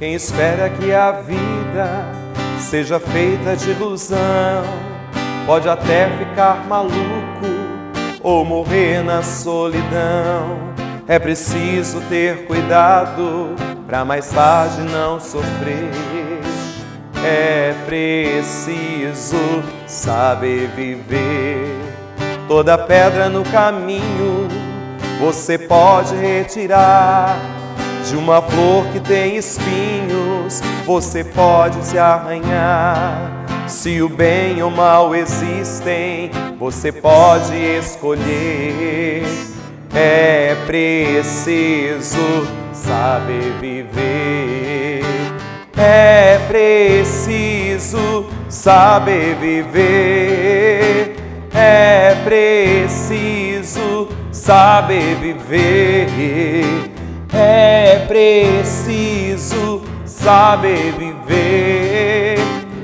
Quem espera que a vida seja feita de ilusão pode até ficar maluco ou morrer na solidão. É preciso ter cuidado pra mais tarde não sofrer. É preciso saber viver. Toda pedra no caminho você pode retirar. De uma flor que tem espinhos você pode se arranhar. Se o bem ou o mal existem, você pode escolher. É preciso saber viver. É preciso saber viver. É preciso saber viver. É preciso saber viver.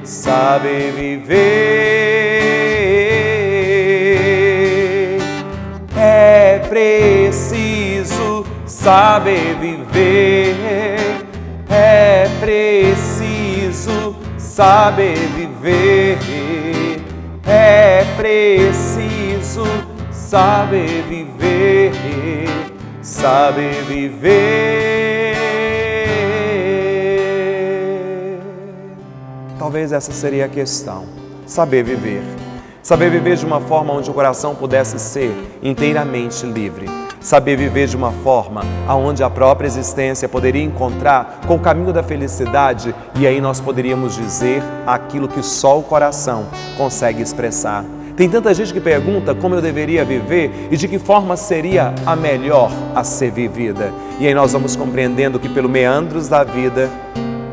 Saber viver. É preciso saber viver. É preciso saber viver. É preciso saber viver. Saber viver. Talvez essa seria a questão. Saber viver. Saber viver de uma forma onde o coração pudesse ser inteiramente livre. Saber viver de uma forma onde a própria existência poderia encontrar com o caminho da felicidade, e aí nós poderíamos dizer aquilo que só o coração consegue expressar. Tem tanta gente que pergunta como eu deveria viver e de que forma seria a melhor a ser vivida. E aí nós vamos compreendendo que pelos meandros da vida,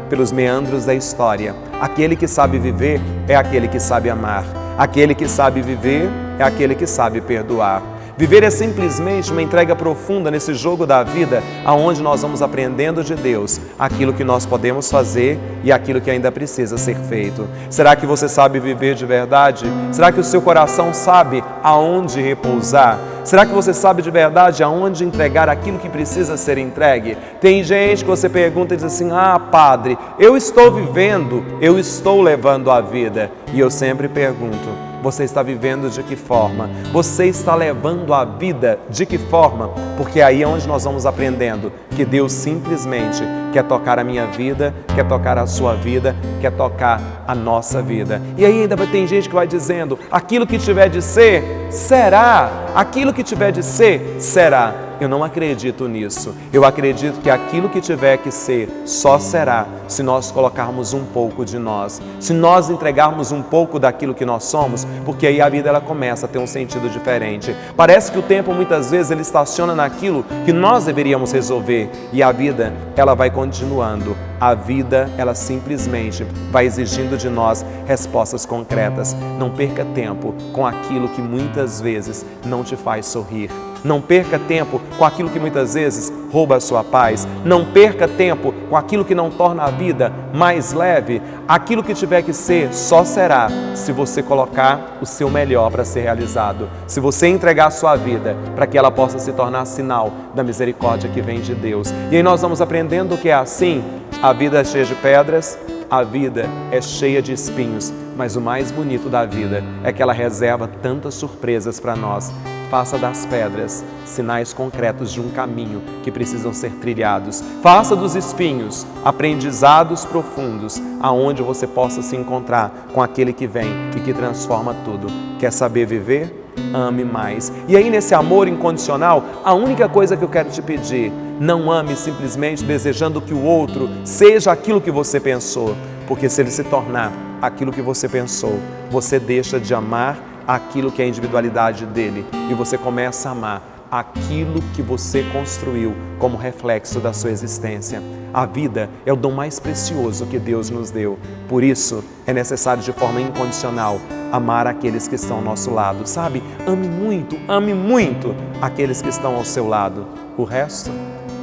pelos meandros da história, aquele que sabe viver é aquele que sabe amar. Aquele que sabe viver é aquele que sabe perdoar. Viver é simplesmente uma entrega profunda nesse jogo da vida, aonde nós vamos aprendendo de Deus aquilo que nós podemos fazer e aquilo que ainda precisa ser feito. Será que você sabe viver de verdade? Será que o seu coração sabe aonde repousar? Será que você sabe de verdade aonde entregar aquilo que precisa ser entregue? Tem gente que você pergunta e diz assim: ah, padre, eu estou vivendo, eu estou levando a vida. E eu sempre pergunto: você está vivendo de que forma? Você está levando a vida de que forma? Porque aí é onde nós vamos aprendendo que Deus simplesmente quer tocar a minha vida, quer tocar a sua vida, quer tocar a nossa vida. E aí ainda tem gente que vai dizendo: aquilo que tiver de ser, será. Aquilo que tiver de ser, será. Eu não acredito nisso. Eu acredito que aquilo que tiver que ser só será se nós colocarmos um pouco de nós, se nós entregarmos um pouco daquilo que nós somos, porque aí a vida ela começa a ter um sentido diferente. Parece que o tempo muitas vezes ele estaciona naquilo que nós deveríamos resolver e a vida ela vai continuando. A vida ela simplesmente vai exigindo de nós respostas concretas. Não perca tempo com aquilo que muitas vezes não te faz sorrir. Não perca tempo com aquilo que muitas vezes rouba a sua paz. Não perca tempo com aquilo que não torna a vida mais leve. Aquilo que tiver que ser, só será se você colocar o seu melhor para ser realizado. Se você entregar a sua vida para que ela possa se tornar sinal da misericórdia que vem de Deus. E aí nós vamos aprendendo que é assim. A vida é cheia de pedras, a vida é cheia de espinhos. Mas o mais bonito da vida é que ela reserva tantas surpresas para nós. Faça das pedras sinais concretos de um caminho que precisam ser trilhados. Faça dos espinhos aprendizados profundos, aonde você possa se encontrar com aquele que vem e que transforma tudo. Quer saber viver? Ame mais. E aí nesse amor incondicional, a única coisa que eu quero te pedir: não ame simplesmente desejando que o outro seja aquilo que você pensou, porque se ele se tornar aquilo que você pensou, você deixa de amar aquilo que é a individualidade dele e você começa a amar aquilo que você construiu como reflexo da sua existência. A vida é o dom mais precioso que Deus nos deu. Por isso, é necessário de forma incondicional amar aqueles que estão ao nosso lado, sabe? Ame muito aqueles que estão ao seu lado. O resto,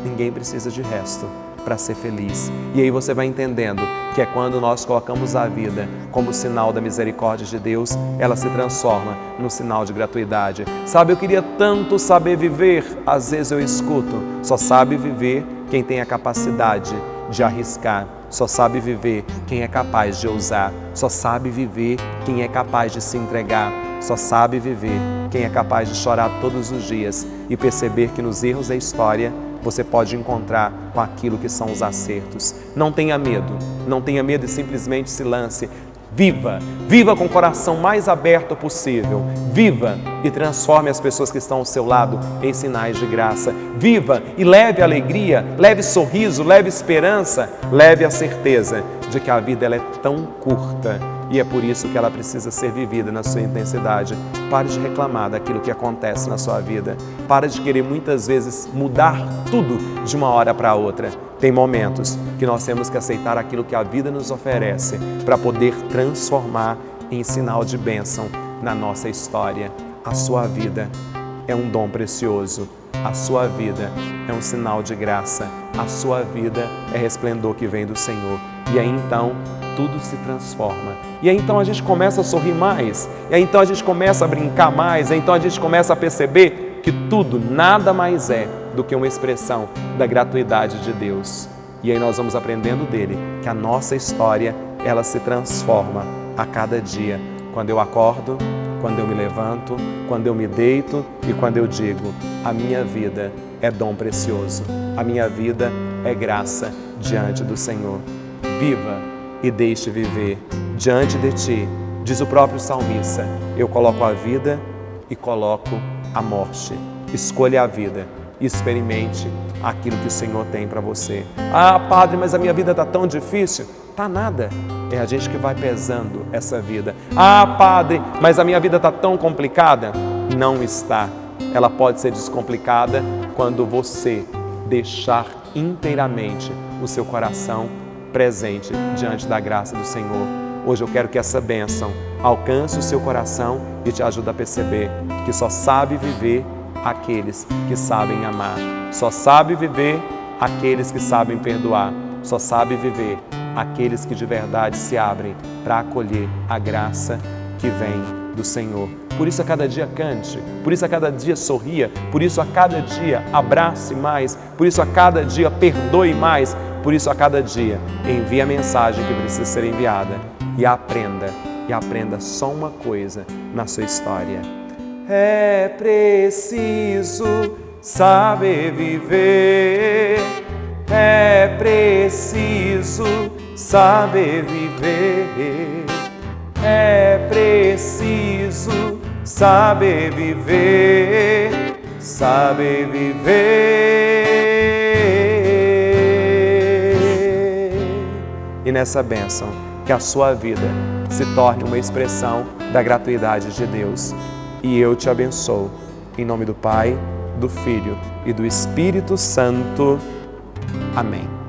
ninguém precisa de resto para ser feliz. E aí você vai entendendo que é quando nós colocamos a vida como sinal da misericórdia de Deus, ela se transforma num sinal de gratuidade. Sabe, eu queria tanto saber viver. Às vezes eu escuto: só sabe viver quem tem a capacidade de arriscar, só sabe viver quem é capaz de ousar, só sabe viver quem é capaz de se entregar, só sabe viver quem é capaz de chorar todos os dias e perceber que nos erros da história você pode encontrar com aquilo que são os acertos. Não tenha medo e simplesmente se lance. Viva com o coração mais aberto possível. Viva e transforme as pessoas que estão ao seu lado em sinais de graça. Viva e leve alegria, leve sorriso, leve esperança, leve a certeza de que a vida ela é tão curta e é por isso que ela precisa ser vivida na sua intensidade. Pare de reclamar daquilo que acontece na sua vida. Pare de querer muitas vezes mudar tudo de uma hora para outra. Tem momentos que nós temos que aceitar aquilo que a vida nos oferece para poder transformar em sinal de bênção na nossa história. A sua vida é um dom precioso. A sua vida é um sinal de graça. A sua vida é resplendor que vem do Senhor. E aí então tudo se transforma. E aí então a gente começa a sorrir mais. E aí então a gente começa a brincar mais. E aí então a gente começa a perceber que tudo, nada mais é do que uma expressão da gratuidade de Deus. E aí nós vamos aprendendo dele que a nossa história, ela se transforma a cada dia. Quando eu acordo, quando eu me levanto, quando eu me deito e quando eu digo, a minha vida é dom precioso, a minha vida é graça diante do Senhor. Viva e deixe viver diante de ti, diz o próprio salmista, eu coloco a vida e coloco a morte. Escolha a vida e experimente aquilo que o Senhor tem para você. Ah, Padre, mas a minha vida está tão difícil. Tá nada. É a gente que vai pesando essa vida. Ah, Padre, mas a minha vida está tão complicada. Não está. Ela pode ser descomplicada quando você deixar inteiramente o seu coração presente diante da graça do Senhor. Hoje eu quero que essa bênção alcance o seu coração e te ajude a perceber que só sabe viver aqueles que sabem amar. Só sabe viver aqueles que sabem perdoar. Só sabe viver aqueles que de verdade se abrem para acolher a graça que vem do Senhor. Por isso a cada dia cante, por isso a cada dia sorria, por isso a cada dia abrace mais, por isso a cada dia perdoe mais, por isso a cada dia envie a mensagem que precisa ser enviada e aprenda só uma coisa na sua história. É preciso saber viver, é preciso saber viver, é preciso saber viver, saber viver. E nessa bênção, que a sua vida se torne uma expressão da gratuidade de Deus. E eu te abençoo, em nome do Pai, do Filho e do Espírito Santo. Amém.